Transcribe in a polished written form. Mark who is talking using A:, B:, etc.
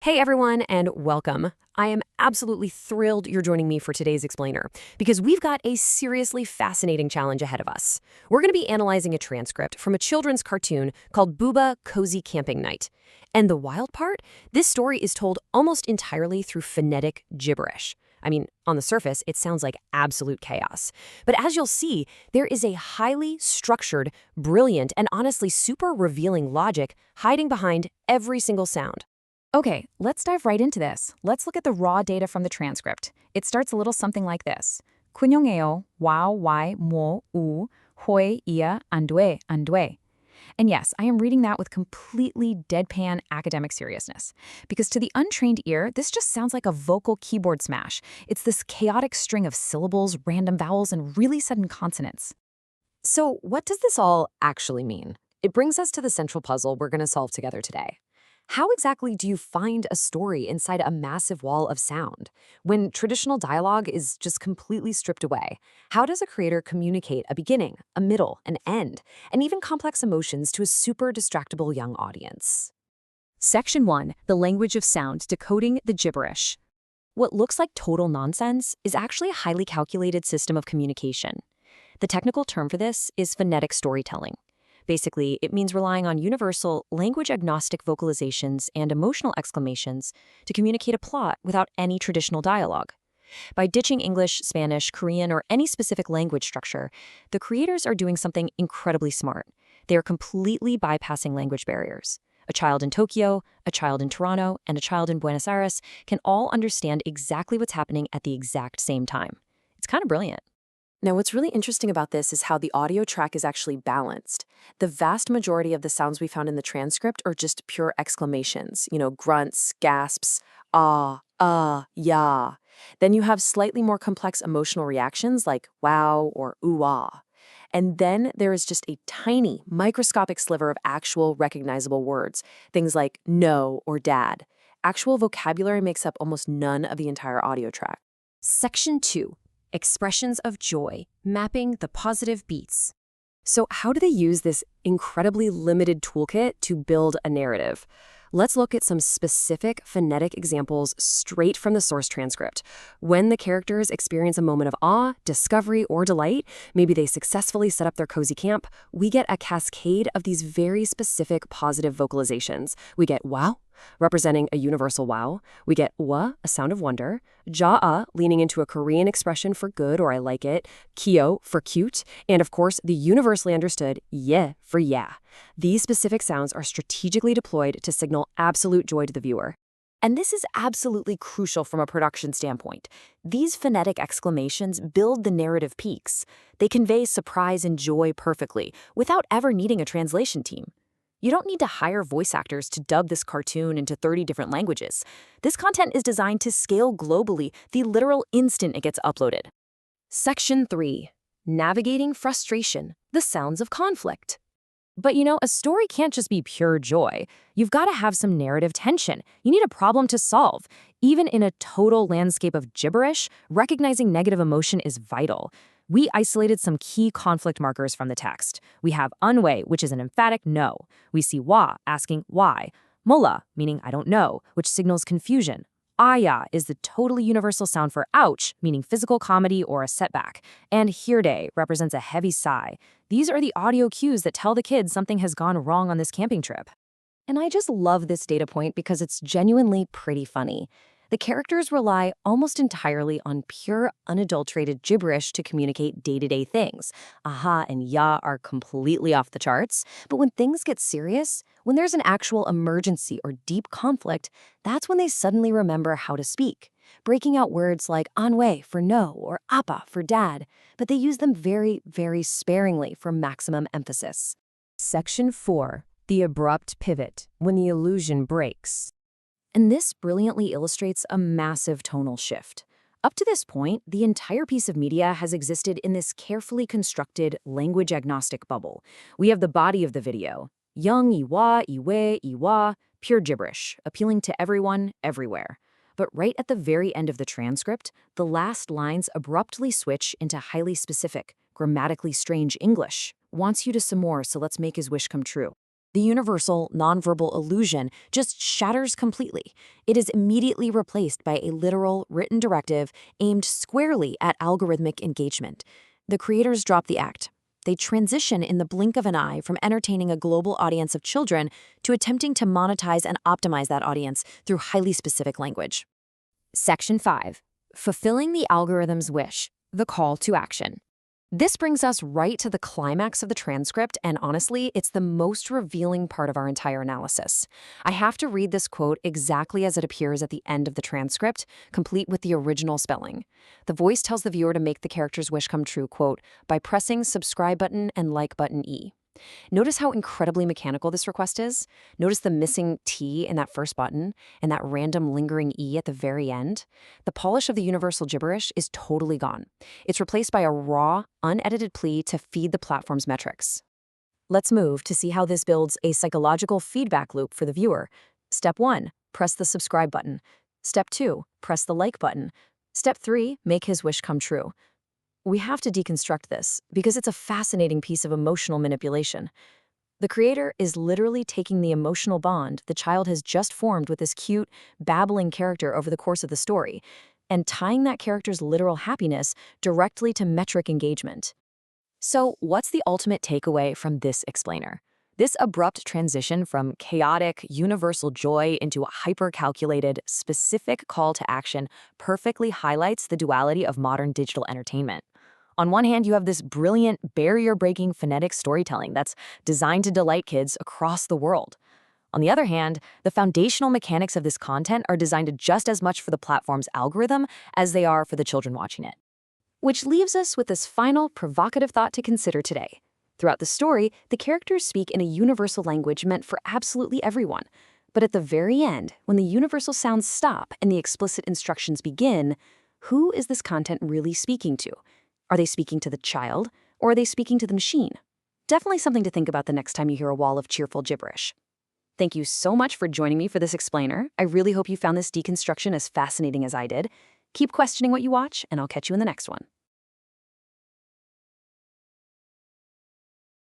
A: Hey everyone, and welcome. I am absolutely thrilled you're joining me for today's explainer because we've got a seriously fascinating challenge ahead of us. We're going to be analyzing a transcript from a children's cartoon called Booba Cozy Camping Night. And the wild part? This story is told almost entirely through phonetic gibberish. I mean, on the surface, it sounds like absolute chaos. But as you'll see, there is a highly structured, brilliant, and honestly super revealing logic hiding behind every single sound.
B: Okay, let's dive right into this. Let's look at the raw data from the transcript. It starts a little something like this. 군용해요, wow, why, 뭐, 우, hoy, ia, 안돼, 안돼. And yes, I am reading that with completely deadpan academic seriousness. Because to the untrained ear, this just sounds like a vocal keyboard smash. It's this chaotic string of syllables, random vowels, and really sudden consonants.
A: So, what does this all actually mean? It brings us to the central puzzle we're going to solve together today. How exactly do you find a story inside a massive wall of sound? When traditional dialogue is just completely stripped away, how does a creator communicate a beginning, a middle, an end, and even complex emotions to a super distractible young audience?
B: Section 1, the language of sound, decoding the gibberish.
A: What looks like total nonsense is actually a highly calculated system of communication. The technical term for this is phonetic storytelling. Basically, it means relying on universal, language-agnostic vocalizations and emotional exclamations to communicate a plot without any traditional dialogue. By ditching English, Spanish, Korean, or any specific language structure, the creators are doing something incredibly smart. They are completely bypassing language barriers. A child in Tokyo, a child in Toronto, and a child in Buenos Aires can all understand exactly what's happening at the exact same time. It's kind of brilliant. Now, what's really interesting about this is how the audio track is actually balanced. The vast majority of the sounds we found in the transcript are just pure exclamations, grunts, gasps, yeah. Then you have slightly more complex emotional reactions like wow or ooh-ah. And then there is just a tiny, microscopic sliver of actual recognizable words, things like no or dad. Actual vocabulary makes up almost none of the entire audio track. Section 2. Expressions of joy, mapping the positive beats. So how do they use this incredibly limited toolkit to build a narrative? Let's look at some specific phonetic examples straight from the source transcript. When the characters experience a moment of awe, discovery, or delight, maybe they successfully set up their cozy camp, we get a cascade of these very specific positive vocalizations. We get wow, representing a universal wow. We get wa, a sound of wonder. Ja, leaning into a Korean expression for good or I like it. Kyo for cute. And of course, the universally understood ye for yeah. These specific sounds are strategically deployed to signal absolute joy to the viewer. And this is absolutely crucial from a production standpoint. These phonetic exclamations build the narrative peaks. They convey surprise and joy perfectly without ever needing a translation team. You don't need to hire voice actors to dub this cartoon into 30 different languages. This content is designed to scale globally the literal instant it gets uploaded. Section 3. Navigating frustration, the sounds of conflict. But a story can't just be pure joy. You've got to have some narrative tension. You need a problem to solve. Even in a total landscape of gibberish, recognizing negative emotion is vital. We isolated some key conflict markers from the text. We have unway, which is an emphatic no. We see wa, asking why. Mola, meaning I don't know, which signals confusion. Aya is the totally universal sound for ouch, meaning physical comedy or a setback. And hirde represents a heavy sigh. These are the audio cues that tell the kids something has gone wrong on this camping trip. And I just love this data point because it's genuinely pretty funny. The characters rely almost entirely on pure, unadulterated gibberish to communicate day-to-day things. Aha and ya are completely off the charts. But when things get serious, when there's an actual emergency or deep conflict, that's when they suddenly remember how to speak, breaking out words like anwe for no or appa for dad, but they use them very, very sparingly for maximum emphasis. Section 4. The abrupt pivot, when the illusion breaks. And this brilliantly illustrates a massive tonal shift. Up to this point, the entire piece of media has existed in this carefully constructed, language-agnostic bubble. We have the body of the video, young iwa, iwe, iwa, pure gibberish, appealing to everyone, everywhere. But right at the very end of the transcript, the last lines abruptly switch into highly specific, grammatically strange English. Wants you to some more, so let's make his wish come true. The universal nonverbal illusion just shatters completely. It is immediately replaced by a literal, written directive aimed squarely at algorithmic engagement. The creators drop the act. They transition in the blink of an eye from entertaining a global audience of children to attempting to monetize and optimize that audience through highly specific language.
B: Section 5. Fulfilling the algorithm's wish, the call to action.
A: This brings us right to the climax of the transcript, and honestly, it's the most revealing part of our entire analysis. I have to read this quote exactly as it appears at the end of the transcript, complete with the original spelling. The voice tells the viewer to make the character's wish come true, quote, by pressing subscribe button and like button E. Notice how incredibly mechanical this request is? Notice the missing T in that first button and that random lingering E at the very end? The polish of the universal gibberish is totally gone. It's replaced by a raw, unedited plea to feed the platform's metrics. Let's move to see how this builds a psychological feedback loop for the viewer. Step 1, press the subscribe button. Step 2, press the like button. Step 3, make his wish come true. We have to deconstruct this because it's a fascinating piece of emotional manipulation. The creator is literally taking the emotional bond the child has just formed with this cute, babbling character over the course of the story and tying that character's literal happiness directly to metric engagement. So, what's the ultimate takeaway from this explainer? This abrupt transition from chaotic, universal joy into a hyper-calculated, specific call to action perfectly highlights the duality of modern digital entertainment. On one hand, you have this brilliant, barrier-breaking phonetic storytelling that's designed to delight kids across the world. On the other hand, the foundational mechanics of this content are designed just as much for the platform's algorithm as they are for the children watching it. Which leaves us with this final, provocative thought to consider today. Throughout the story, the characters speak in a universal language meant for absolutely everyone. But at the very end, when the universal sounds stop and the explicit instructions begin, who is this content really speaking to? Are they speaking to the child, or are they speaking to the machine? Definitely something to think about the next time you hear a wall of cheerful gibberish. Thank you so much for joining me for this explainer. I really hope you found this deconstruction as fascinating as I did. Keep questioning what you watch, and I'll catch you in the next one.